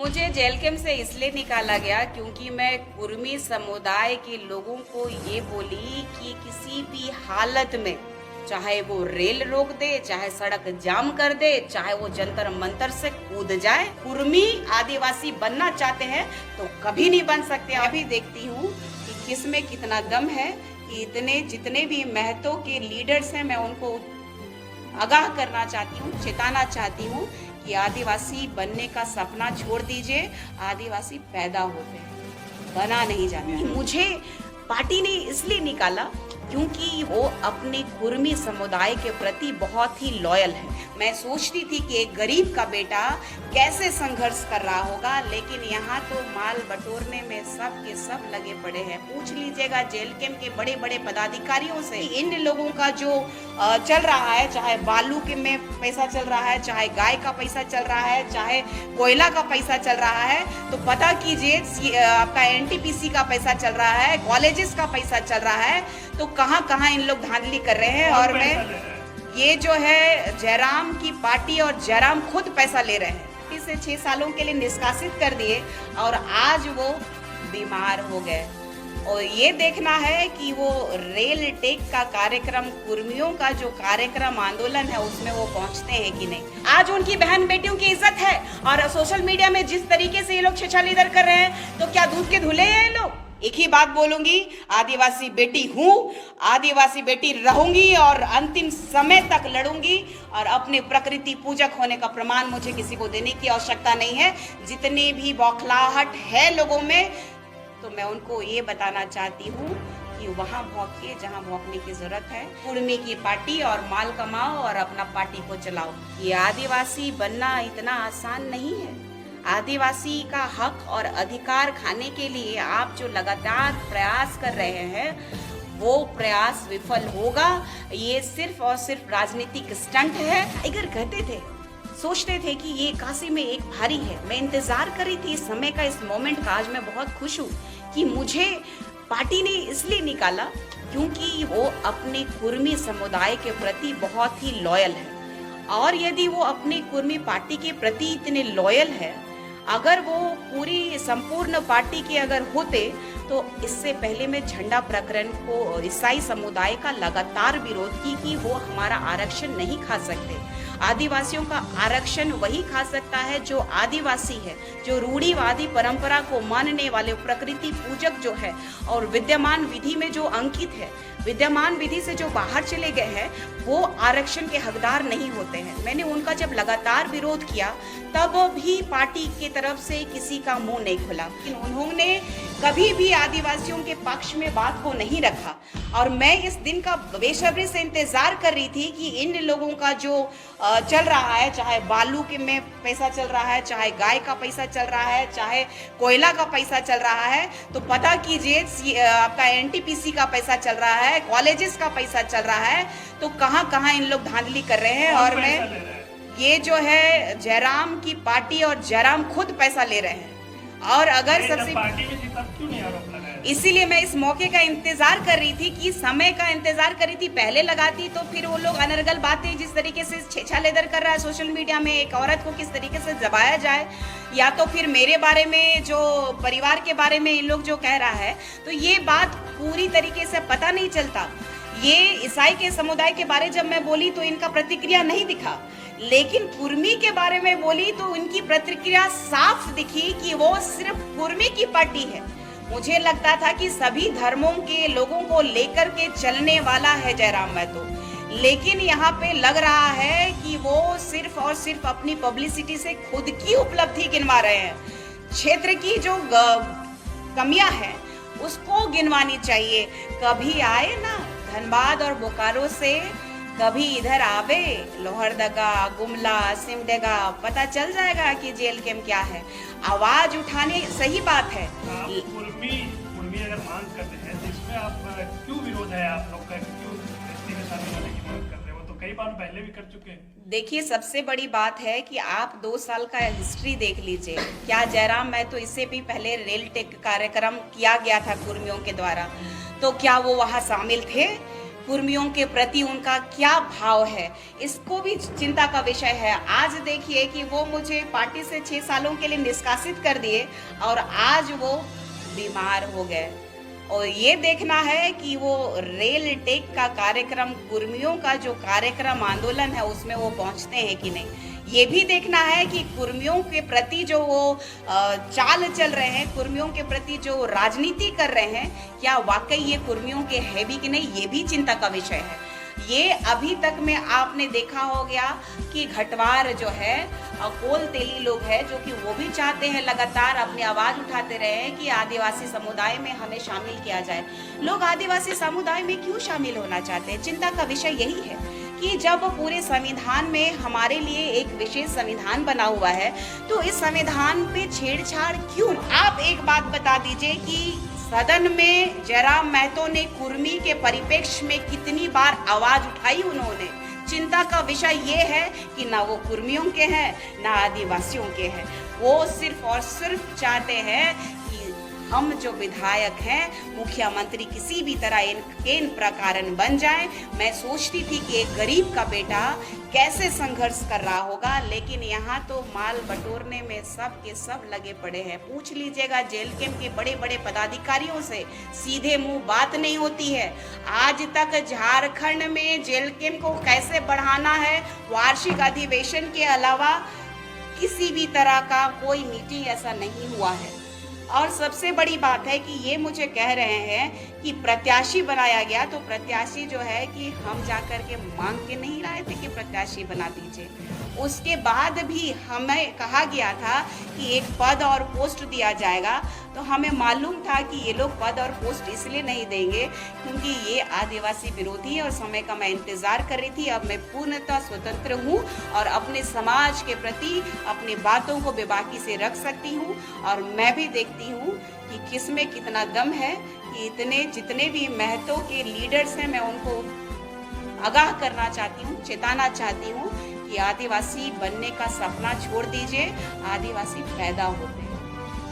मुझे jail camp से इसलिए निकाला गया क्योंकि मैं कुर्मी समुदाय के लोगों को ये बोली कि किसी भी हालत में, चाहे वो रेल रोक दे, चाहे सड़क जाम कर दे, चाहे वो जंतर मंतर से कूद जाए, कुर्मी आदिवासी बनना चाहते हैं तो कभी नहीं बन सकते। अभी देखती हूँ कि किस में कितना दम है कि इतने जितने भी महतो के लीडर्स हैं, मैं उनको आगाह करना चाहती हूँ, चेताना चाहती हूँ कि आदिवासी बनने का सपना छोड़ दीजिए। आदिवासी पैदा होते हैं, बना नहीं जाता। मुझे पार्टी ने इसलिए निकाला क्योंकि वो अपने कुर्मी समुदाय के प्रति बहुत ही लॉयल है। मैं सोचती थी कि एक गरीब का बेटा कैसे संघर्ष कर रहा होगा, लेकिन यहाँ तो माल बटोरने में सब के सब लगे पड़े हैं। पूछ लीजिएगा जेल कैंप के बड़े बड़े पदाधिकारियों से, इन लोगों का जो चल रहा है, चाहे बालू के में पैसा चल रहा है, चाहे गाय का पैसा चल रहा है, चाहे कोयला का पैसा चल रहा है, तो पता कीजिए आपका एनटीपीसी का पैसा चल रहा है, कॉलेजेस का पैसा चल रहा है, तो कहाँ कहाँ इन लोग धांधली कर रहे हैं। और मैं ये जो है जयराम की पार्टी और जयराम खुद पैसा ले रहे हैं। इसे 6 सालों के लिए निष्कासित कर दिए और आज वो बीमार हो गए। और ये देखना है कि वो रेल टेक का कार्यक्रम, कुर्मियों का जो कार्यक्रम आंदोलन है, उसमें वो पहुंचते हैं कि नहीं। आज उनकी बहन बेटियों की इज्जत है और सोशल मीडिया में जिस तरीके से ये लोग छेछालीदर कर रहे हैं, तो क्या दूध के धुले हैं ये लोग। एक ही बात बोलूंगी, आदिवासी बेटी हूँ, आदिवासी बेटी रहूंगी और अंतिम समय तक लड़ूंगी। और अपने प्रकृति पूजक होने का प्रमाण मुझे किसी को देने की आवश्यकता नहीं है। जितनी भी बौखलाहट है लोगों में, तो मैं उनको ये बताना चाहती हूँ कि वहाँ भौंकिए जहाँ भौंकने की जरूरत है। कुर्मी की पार्टी और माल कमाओ और अपना पार्टी को चलाओ। ये आदिवासी बनना इतना आसान नहीं है। आदिवासी का हक और अधिकार खाने के लिए आप जो लगातार प्रयास कर रहे हैं, वो प्रयास विफल होगा। ये सिर्फ और सिर्फ राजनीतिक स्टंट है। अगर कहते थे, सोचते थे कि ये काशी में एक भारी है, मैं इंतजार कर रही थी इस समय का, इस मोमेंट का। आज मैं बहुत खुश हूँ कि मुझे पार्टी ने इसलिए निकाला क्योंकि वो अपने कुर्मी समुदाय के प्रति बहुत ही लॉयल है। और यदि वो अपनी कुर्मी पार्टी के प्रति इतने लॉयल है, अगर वो पूरी संपूर्ण पार्टी के अगर होते, तो इससे पहले मैं झंडा प्रकरण को ईसाई समुदाय का लगातार विरोध की कि वो हमारा आरक्षण नहीं खा सकते। आदिवासियों का आरक्षण वही खा सकता है जो आदिवासी है, जो रूढ़िवादी परंपरा को मानने वाले प्रकृति पूजक जो है और विद्यमान विधि में जो अंकित है, विद्यमान विधि से जो बाहर चले गए हैं, वो आरक्षण के हकदार नहीं होते हैं। मैंने उनका जब लगातार विरोध किया, तब भी पार्टी के तरफ से किसी का मुंह नहीं खुला। लेकिन उन्होंने कभी भी आदिवासियों के पक्ष में बात को नहीं रखा। और मैं इस दिन का बेसब्री से इंतजार कर रही थी कि इन लोगों का जो चल रहा है, चाहे बालू के में पैसा चल रहा है, चाहे गाय का पैसा चल रहा है, चाहे कोयला का पैसा चल रहा है, तो पता कीजिए आपका एनटीपीसी का पैसा चल रहा है, कॉलेजेस का पैसा चल रहा है, तो कहाँ कहाँ इन लोग धांधली कर रहे हैं। और मैं ये जो है जयराम की पार्टी और जयराम खुद पैसा ले रहे हैं। और अगर सबसे पार्टी में थी तब क्यों नहीं आरोप लगाया? इसीलिए मैं इस मौके का इंतजार कर रही थी, कि समय का इंतजार कर रही थी। पहले लगाती तो फिर वो लोग अनर्गल बातें जिस तरीके से छेछालेदर कर रहा है सोशल मीडिया में, एक औरत को किस तरीके से दबाया जाए, या तो फिर मेरे बारे में, जो परिवार के बारे में इन लोग जो कह रहा है, तो ये बात पूरी तरीके से पता नहीं चलता। ये ईसाई के समुदाय के बारे जब मैं बोली तो इनका प्रतिक्रिया नहीं दिखा, लेकिन कुर्मी के बारे में बोली तो इनकी प्रतिक्रिया साफ दिखी कि वो सिर्फ कुर्मी की पार्टी है। मुझे लगता था कि सभी धर्मों के लोगों को लेकर के चलने वाला है जयराम महतो, लेकिन यहाँ पे लग रहा है कि वो सिर्फ और सिर्फ अपनी पब्लिसिटी से खुद की उपलब्धि गिनवा रहे हैं। क्षेत्र की जो कमियां हैं उसको गिनवानी चाहिए। कभी आए ना धनबाद और बोकारो से, कभी इधर आवे लोहरदगा, गुमला, सिमडेगा, पता चल जाएगा कि जेल कैंप क्या है। आवाज उठाने, सही बात है। कुर्मी अगर मांग करते हैं तो इसमें आप क्यों विरोध है आप लोग का, क्यों एसटी में शामिल होने की मांग कर रहे हैं? वो तो कई बार पहले भी कर चुके हैं। देखिए, सबसे बड़ी बात है कि आप 2 साल का हिस्ट्री देख लीजिए। क्या जयराम महतो इससे भी पहले रेल टेक कार्यक्रम किया गया था कुर्मियों के द्वारा, तो क्या वो वहाँ शामिल थे? कुर्मियों के प्रति उनका क्या भाव है, इसको भी चिंता का विषय है। आज देखिए कि वो मुझे पार्टी से 6 सालों के लिए निष्कासित कर दिए और आज वो बीमार हो गए। और ये देखना है कि वो रेल टेक का कार्यक्रम, कुर्मियों का जो कार्यक्रम आंदोलन है उसमें वो पहुंचते हैं कि नहीं। ये भी देखना है कि कुर्मियों के प्रति जो वो चाल चल रहे हैं, कुर्मियों के प्रति जो राजनीति कर रहे हैं, क्या वाकई ये कुर्मियों के है भी कि नहीं, ये भी चिंता का विषय है। ये अभी तक में आपने देखा हो गया कि घटवार जो है कोल तेली लोग हैं जो कि वो भी चाहते हैं लगातार अपनी आवाज उठाते रहे कि आदिवासी समुदाय में हमें शामिल किया जाए। लोग आदिवासी समुदाय में क्यों शामिल होना चाहते हैं? चिंता का विषय यही है कि जब पूरे संविधान में हमारे लिए एक विशेष संविधान बना हुआ है तो इस संविधान पे छेड़छाड़ क्यों? आप एक बात बता दीजिए कि सदन में जयराम महतो ने कुर्मी के परिप्रेक्ष्य में कितनी बार आवाज उठाई उन्होंने। चिंता का विषय ये है कि ना वो कुर्मियों के हैं ना आदिवासियों के हैं। वो सिर्फ और सिर्फ चाहते हैं कि हम जो विधायक हैं, मुख्यमंत्री किसी भी तरह इन प्रकारन बन जाएं। मैं सोचती थी कि एक गरीब का बेटा कैसे संघर्ष कर रहा होगा, लेकिन यहाँ तो माल बटोरने में सब के सब लगे पड़े हैं। पूछ लीजिएगा जेल कैंप के बड़े बड़े पदाधिकारियों से, सीधे मुंह बात नहीं होती है। आज तक झारखंड में जेल कैंप को कैसे बढ़ाना है, वार्षिक अधिवेशन के अलावा किसी भी तरह का कोई मीटिंग ऐसा नहीं हुआ है। और सबसे बड़ी बात है कि ये मुझे कह रहे हैं कि प्रत्याशी बनाया गया, तो प्रत्याशी जो है कि हम जाकर के मांग के नहीं लाए थे कि प्रत्याशी बना दीजिए। उसके बाद भी हमें कहा गया था कि एक पद और पोस्ट दिया जाएगा, तो हमें मालूम था कि ये लोग पद और पोस्ट इसलिए नहीं देंगे क्योंकि ये आदिवासी विरोधी है और समय का मैं इंतज़ार कर रही थी। अब मैं पूर्णतः स्वतंत्र हूँ और अपने समाज के प्रति अपनी बातों को बेबाकी से रख सकती हूँ। और मैं भी देखती हूँ कि किस में कितना दम है कि जितने भी महतो के लीडर्स हैं, मैं उनको आगाह करना चाहती हूँ, चेताना चाहती हूँ कि आदिवासी बनने का सपना छोड़ दीजिए। आदिवासी पैदा होते हैं,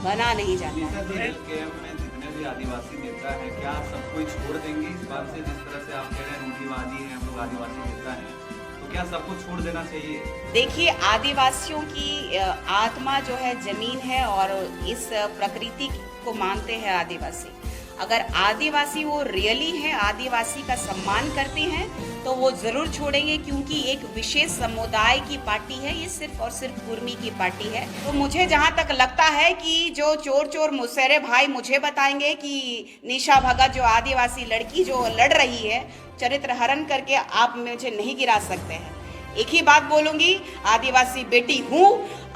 बना नहीं जाता है। जितने भी आदिवासी नेता हैं, क्या सब कोई छोड़ देंगे इस बात से? जिस तरह से आप कह रहे हैं रूढ़िवादी हैं हम लोग आदिवासी नेता हैं, तो क्या सब कुछ छोड़ देना चाहिए? देखिए, आदिवासियों की आत्मा जो है जमीन है और इस प्रकृति को मानते हैं आदिवासी। अगर आदिवासी वो रियली है, आदिवासी का सम्मान करते हैं, तो वो जरूर छोड़ेंगे, क्योंकि एक विशेष समुदाय की पार्टी है, ये सिर्फ और सिर्फ कुर्मी की पार्टी है। तो मुझे जहाँ तक लगता है कि जो चोर चोर मुसहरे भाई मुझे बताएंगे कि निशा भगत जो आदिवासी लड़की जो लड़ रही है, चरित्र हरण करके आप मुझे नहीं गिरा सकते हैं। एक ही बात बोलूंगी, आदिवासी बेटी हूँ,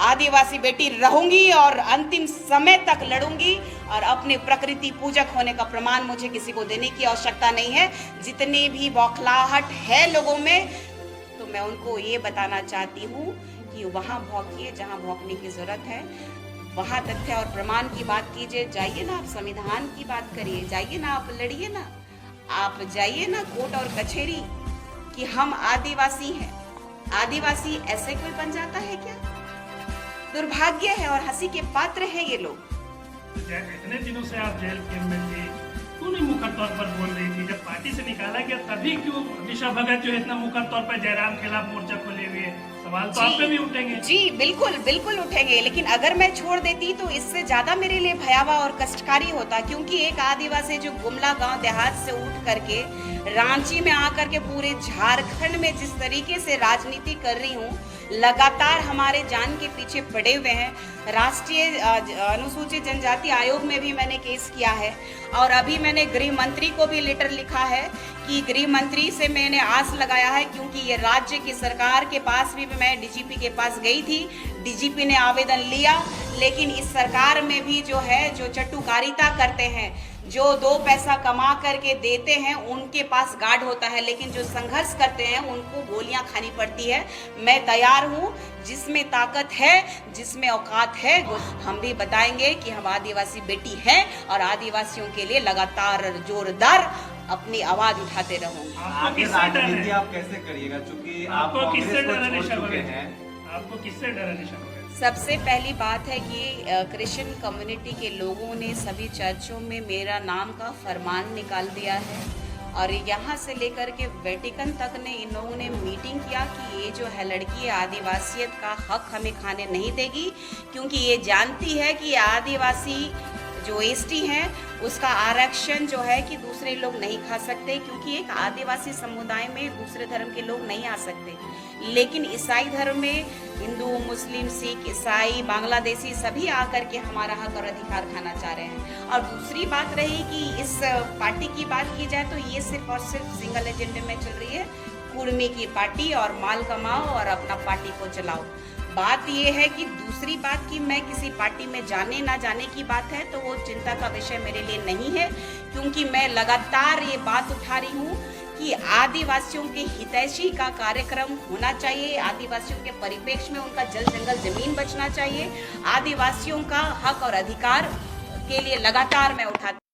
आदिवासी बेटी रहूंगी और अंतिम समय तक लड़ूंगी। और अपने प्रकृति पूजक होने का प्रमाण मुझे किसी को देने की आवश्यकता नहीं है। जितने भी बौखलाहट है लोगों में, तो मैं उनको ये बताना चाहती हूँ कि वहाँ भौंकिए जहाँ भौंकने की जरूरत है, वहाँ तथ्य और प्रमाण की बात कीजिए। जाइए ना, आप संविधान की बात करिए, जाइए ना, आप लड़िए ना, आप जाइए ना कोर्ट और कचहरी कि हम आदिवासी हैं। आदिवासी ऐसे कोई बन जाता है क्या? दुर्भाग्य है और हंसी के पात्र हैं ये लोग। इतने दिनों से आप जेल कैंप में थे, क्यों नहीं मुखर तौर पर बोल रही थी? जब पार्टी से निकाला गया तभी क्यों निशा भगत जो है इतना मुखर तौर पर जयराम के खिलाफ मोर्चा खोले हुए हैं? सवाल तो आप पे भी उठेंगे। जी बिल्कुल बिल्कुल उठेंगे, लेकिन अगर मैं छोड़ देती तो इससे ज्यादा मेरे लिए भयावह और कष्टकारी होता, क्योंकि एक आदिवासी जो गुमला गांव देहात से उठ करके रांची में आकर के पूरे झारखंड में जिस तरीके से राजनीति कर रही हूँ, लगातार हमारे जान के पीछे पड़े हुए हैं। राष्ट्रीय अनुसूचित जनजाति आयोग में भी मैंने केस किया है और अभी मैंने गृह मंत्री को भी लेटर लिखा है कि गृह मंत्री से मैंने आस लगाया है, क्योंकि ये राज्य की सरकार के पास भी मैं डीजीपी के पास गई थी, डीजीपी ने आवेदन लिया, लेकिन इस सरकार में भी जो है जो चटुकारिता करते हैं, जो 2 पैसा कमा करके देते हैं, उनके पास गार्ड होता है, लेकिन जो संघर्ष करते हैं उनको गोलियां खानी पड़ती है। मैं तैयार हूँ, जिसमें ताकत है, जिसमें औकात है, हम भी बताएंगे कि हम आदिवासी बेटी हैं और आदिवासियों के लिए लगातार जोरदार अपनी आवाज उठाते रहूंगी। आगे राजनीति आप कैसे करिएगा, क्योंकि आप कांग्रेस को छोड़ चुके हैं? आपको किससे डर है निशा? सबसे पहली बात है कि क्रिश्चियन कम्युनिटी के लोगों ने सभी चर्चों में मेरा नाम का फरमान निकाल दिया है और यहाँ से लेकर के वेटिकन तक ने इन लोगों ने मीटिंग किया कि ये जो है लड़की आदिवासियत का हक हमें खाने नहीं देगी, क्योंकि ये जानती है कि आदिवासी जो एसटी हैं उसका आरक्षण जो है कि दूसरे लोग नहीं खा सकते, क्योंकि एक आदिवासी समुदाय में दूसरे धर्म के लोग नहीं आ सकते। लेकिन ईसाई धर्म में हिंदू, मुस्लिम, सिख, ईसाई, बांग्लादेशी सभी आकर के हमारा हक और अधिकार खाना चाह रहे हैं। और दूसरी बात रही कि इस पार्टी की बात की जाए तो ये सिर्फ और सिर्फ सिंगल एजेंडे में चल रही है, कुर्मी की पार्टी, और माल कमाओ और अपना पार्टी को चलाओ। बात ये है कि दूसरी बात कि मैं किसी पार्टी में जाने ना जाने की बात है तो वो चिंता का विषय मेरे लिए नहीं है, क्योंकि मैं लगातार ये बात उठा रही हूँ कि आदिवासियों के हितैषी का कार्यक्रम होना चाहिए, आदिवासियों के परिप्रेक्ष्य में उनका जल जंगल जमीन बचना चाहिए, आदिवासियों का हक और अधिकार के लिए लगातार मैं उठाती